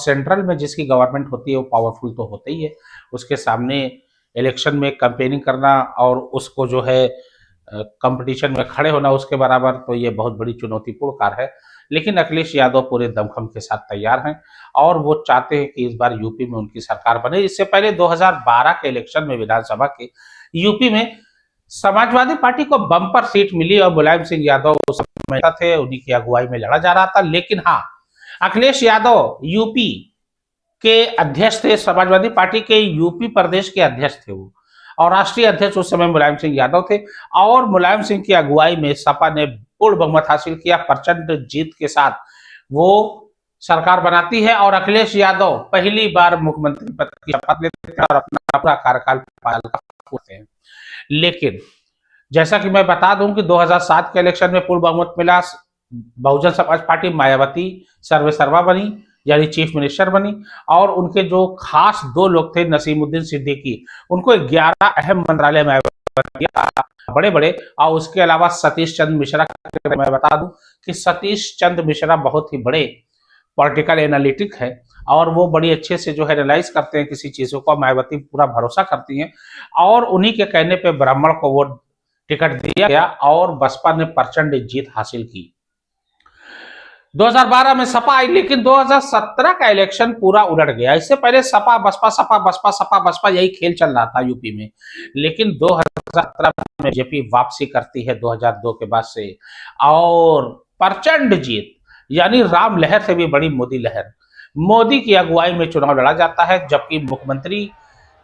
Central में जिसकी government होती है वो पावरफुल तो होते ही है, उसके सामने इलेक्शन में कैंपेनिंग करना और उसको जो है कंपटीशन में खड़े होना उसके बराबर, तो ये बहुत बड़ी चुनौतीपूर्ण कार्य है। लेकिन अखिलेश यादव पूरे दमखम के साथ तैयार हैं और वो चाहते हैं कि इस बार यूपी में उनकी सरकार बने। इससे पहले 2012 के इलेक्शन में विधानसभा के यूपी में समाजवादी पार्टी को बम्पर सीट मिली और मुलायम सिंह यादव उस समय थे, उन्हीं की अगुवाई में लड़ा जा रहा था। लेकिन हाँ, अखिलेश यादव यूपी के अध्यक्ष थे, समाजवादी पार्टी के यूपी प्रदेश के अध्यक्ष थे वो, और राष्ट्रीय अध्यक्ष उस समय मुलायम सिंह यादव थे। और मुलायम सिंह की अगुवाई में सपा ने पूर्ण बहुमत हासिल किया, प्रचंड जीत के साथ वो सरकार बनाती है और अखिलेश यादव पहली बार मुख्यमंत्री पद की शपथ लेते हैं और अपना पूरा कार्यकाल करते हैं। लेकिन जैसा कि मैं बता दूं कि 2007 के इलेक्शन में पूर्ण बहुमत मिला, बहुजन समाज पार्टी मायावती सर्वेसर्वा बनी, यानी चीफ मिनिस्टर बनी, और उनके जो खास दो लोग थे नसीमुद्दीन सिद्दीकी, उनको 11 अहम मंत्रालय में बड़े बड़े, और उसके अलावा सतीश चंद्र मिश्रा, मैं बता दूं कि सतीश चंद्र मिश्रा बहुत ही बड़े पॉलिटिकल एनालिटिक है और वो बड़ी अच्छे से जो है एनालाइज करते हैं किसी चीजों को, मायावती पूरा भरोसा करती हैं और उन्हीं के कहने पे ब्राह्मण को वो टिकट दिया गया और बसपा ने प्रचंड जीत हासिल की। 2012 में सपा आई, लेकिन 2017 का इलेक्शन पूरा उलट गया। इससे पहले सपा बसपा सपा बसपा सपा बसपा यही खेल चल रहा था यूपी में। लेकिन 2017 में बीजेपी वापसी करती है 2002 के बाद से, और प्रचंड जीत, यानी राम लहर से भी बड़ी मोदी लहर। मोदी की अगुवाई में चुनाव लड़ा जाता है, जबकि मुख्यमंत्री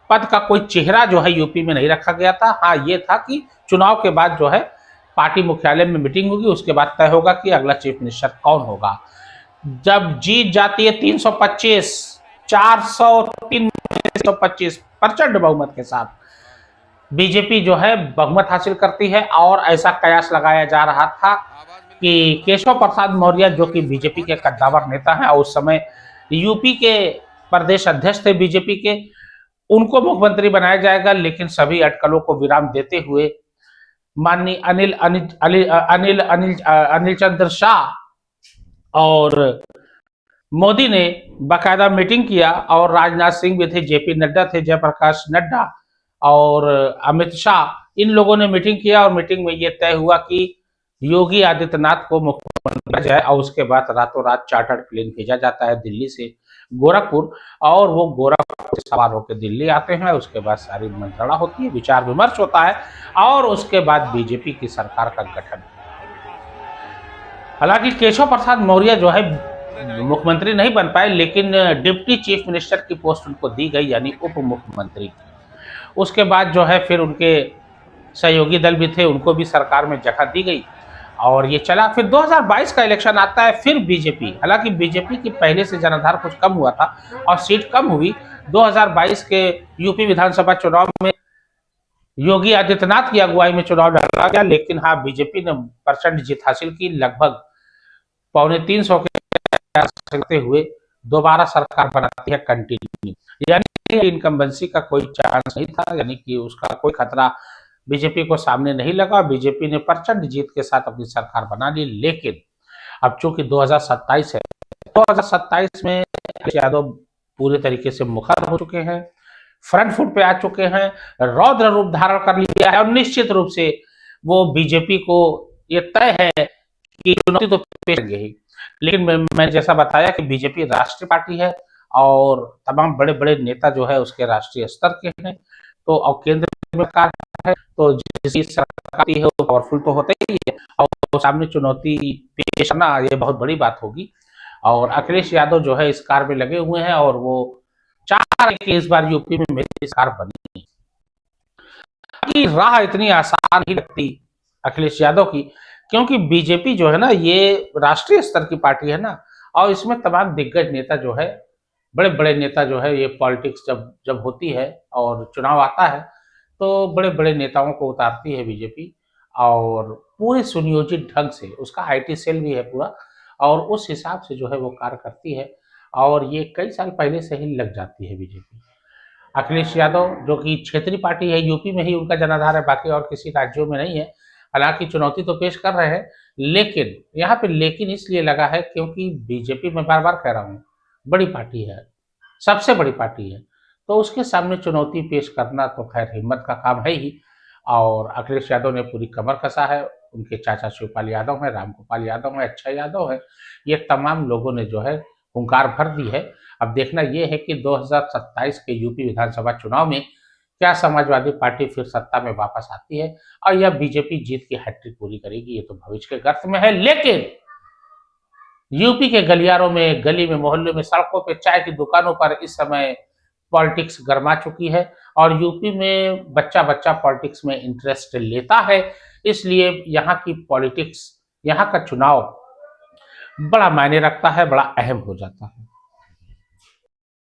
पद का कोई चेहरा जो है यूपी में नहीं रखा गया था। हाँ, ये था कि चुनाव के बाद जो है पार्टी मुख्यालय में मीटिंग होगी, उसके बाद तय होगा कि अगला चीफ मिनिस्टर कौन होगा। जब जीत जाती है 325, 403 325 प्रचंड बहुमत के साथ बीजेपी जो है बहुमत हासिल करती है। और ऐसा कयास लगाया जा रहा था कि केशव प्रसाद मौर्य, जो कि बीजेपी के कद्दावर नेता हैं और उस समय यूपी के प्रदेश अध्यक्ष थे बीजेपी के, उनको मुख्यमंत्री बनाया जाएगा। लेकिन सभी अटकलों को विराम देते हुए माननीय अनिल अनिल अनिल अनिल अनिल अनिल चंद्र शाह और मोदी ने बाकायदा मीटिंग किया, और राजनाथ सिंह भी थे, जेपी नड्डा थे, जयप्रकाश नड्डा और अमित शाह, इन लोगों ने मीटिंग किया और मीटिंग में यह तय हुआ कि योगी आदित्यनाथ को मुख्यमंत्री बनाया जाए। और उसके बाद रातों रात चार्टर्ड प्लेन भेजा जाता है दिल्ली से गोरखपुर, और वो गोरखपुर से सवार होकर दिल्ली आते हैं। उसके बाद सारी मंत्रणा होती है, विचार विमर्श होता है और उसके बाद बीजेपी की सरकार का गठन। हालांकि केशव प्रसाद मौर्य जो है मुख्यमंत्री नहीं बन पाए, लेकिन डिप्टी चीफ मिनिस्टर की पोस्ट उनको दी गई, यानी उप मुख्यमंत्री। उसके बाद जो है फिर उनके सहयोगी दल भी थे, उनको भी सरकार में जगह दी गई और ये चला। फिर 2022 का इलेक्शन आता है, फिर बीजेपी, हालांकि बीजेपी की पहले से जनाधार कुछ कम हुआ था और सीट कम हुई। 2022 के यूपी विधानसभा चुनाव में योगी आदित्यनाथ की अगुवाई में चुनाव लड़ा गया, लेकिन हाँ, बीजेपी ने प्रचंड जीत हासिल की, लगभग 250 के करते हुए दोबारा सरकार बनाती है कंटिन्यू, यानी इनकम्बेंसी का कोई चांस नहीं था, यानी कि उसका कोई खतरा बीजेपी को सामने नहीं लगा। बीजेपी ने प्रचंड जीत के साथ अपनी सरकार बना ली। लेकिन अब चूंकि 2027 है, 2027 में यादव पूरे तरीके से मुखर हो चुके हैं, फ्रंट फुट पे आ चुके हैं, रौद्र रूप धारण कर लिया है और निश्चित रूप से वो बीजेपी को ये तय है कि चुनौती तो पेश ही। लेकिन मैं जैसा बताया कि बीजेपी राष्ट्रीय पार्टी है और तमाम बड़े बड़े नेता जो है उसके राष्ट्रीय स्तर के हैं, तो और केंद्र में सरकार है, तो जिसकी सरकार है वो पावरफुल तो होता ही है और सामने चुनौती पेश करना ये बहुत बड़ी बात होगी। और अखिलेश यादव जो है इस कार्य में लगे हुए हैं और वो चाह रहे कि इस बार यूपी में मेरी सरकार बनी। राह इतनी आसान नहीं लगती अखिलेश यादव की, क्योंकि बीजेपी जो है ना ये राष्ट्रीय स्तर की पार्टी है ना, और इसमें तमाम दिग्गज नेता जो है, बड़े बड़े नेता जो है, ये पॉलिटिक्स जब जब होती है और चुनाव आता है तो बड़े बड़े नेताओं को उतारती है बीजेपी, और पूरे सुनियोजित ढंग से उसका आईटी सेल भी है पूरा, और उस हिसाब से जो है वो कार्य करती है और ये कई साल पहले से ही लग जाती है बीजेपी। अखिलेश यादव जो कि क्षेत्रीय पार्टी है, यूपी में ही उनका जनाधार है, बाकी और किसी राज्यों में नहीं है। हालांकि चुनौती तो पेश कर रहे हैं, लेकिन यहाँ पे लेकिन इसलिए लगा है क्योंकि बीजेपी, मैं बार बार कह रहा हूँ, बड़ी पार्टी है, सबसे बड़ी पार्टी है। तो उसके सामने चुनौती पेश करना तो खैर हिम्मत का काम है ही। और अखिलेश यादव ने पूरी कमर कसा है, उनके चाचा शिवपाल यादव हैं, रामगोपाल यादव हैं, अक्षय यादव हैं, ये तमाम लोगों ने जो है हुंकार भर दी है। अब देखना ये है कि 2027 के यूपी विधानसभा चुनाव में क्या समाजवादी पार्टी फिर सत्ता में वापस आती है और या बीजेपी जीत की हैट्रिक पूरी करेगी, ये तो भविष्य के गर्त में है। लेकिन यूपी के गलियारों में, गली में, मोहल्ले में, सड़कों पे, चाय की दुकानों पर इस समय पॉलिटिक्स गरमा चुकी है और यूपी में बच्चा बच्चा पॉलिटिक्स में इंटरेस्ट लेता है। इसलिए यहाँ की पॉलिटिक्स, यहाँ का चुनाव बड़ा मायने रखता है, बड़ा अहम हो जाता है।